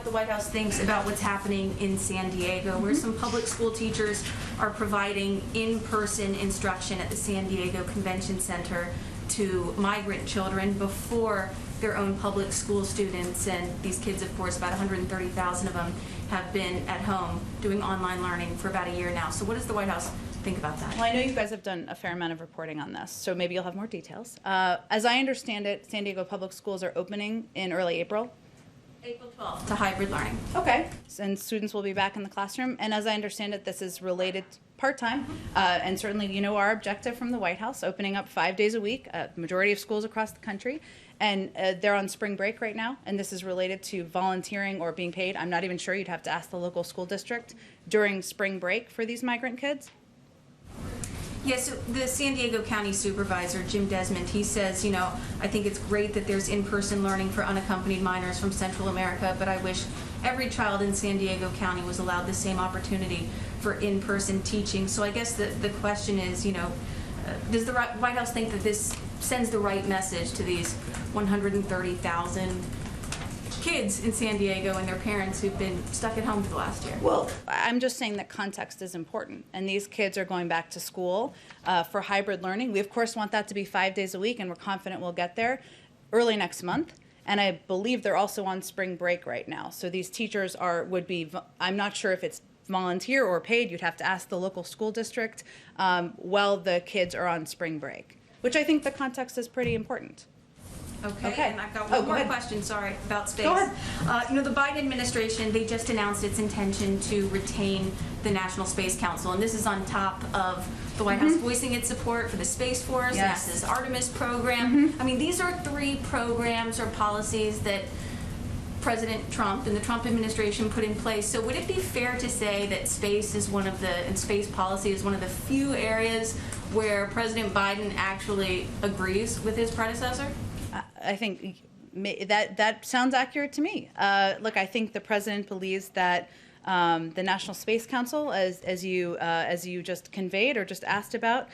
the White House thinks about what's happening in San Diego, where some public school teachers are providing in-person instruction at the San Diego Convention Center to migrant children before their own public school students. And these kids, of course, about 130,000 of them, have been at home doing online learning for about a year now. So what does the White House think about that? Well, I know you guys have done a fair amount of reporting on this, so maybe you'll have more details. As I understand it, San Diego public schools are opening in early April. April 12th to hybrid learning. Okay. And students will be back in the classroom. And as I understand it, this is related part-time. And certainly, you know, our objective from the White House, opening up 5 days a week, majority of schools across the country. And they're on spring break right now. And this is related to volunteering or being paid. I'm not even sure. You'd have to ask the local school district during spring break for these migrant kids. Yes, so the San Diego County Supervisor, Jim Desmond, he says, you know, I think it's great that there's in-person learning for unaccompanied minors from Central America, but I wish every child in San Diego County was allowed the same opportunity for in-person teaching. So I guess the question is, you know, does the White House think that this sends the right message to these 130,000 kids in San Diego and their parents who've been stuck at home for the last year? Well, I'm just saying that context is important, and these kids are going back to school for hybrid learning. We, of course, want that to be 5 days a week, and we're confident we'll get there early next month. And I believe they're also on spring break right now. So these teachers would be, I'm not sure if it's volunteer or paid. You'd have to ask the local school district while the kids are on spring break, which I think the context is pretty important. Okay, and I've got one more question, sorry, about space. Go ahead. You know, the Biden administration, they just announced its intention to retain the National Space Council, and this is on top of the White House voicing its support for the Space Force, Yes. NASA's Artemis program. I mean, these are 3 programs or policies that President Trump and the Trump administration put in place. So would it be fair to say that space is one of the, and space policy is one of the few areas where President Biden actually agrees with his predecessor? I think that sounds accurate to me. Look, I think the president believes that the National Space Council, as you just conveyed or just asked about,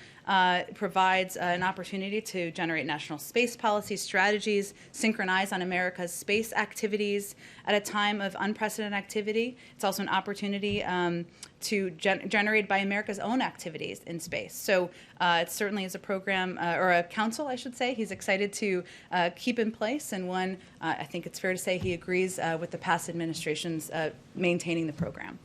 provides an opportunity to generate national space policy strategies, synchronize on America's space activities at a time of unprecedented activity. It's also an opportunity to generate by America's own activities in space. So it certainly is a program, or a council, I should say, he's excited to keep in place, and one I think it's fair to say he agrees with the past administration's maintaining the program.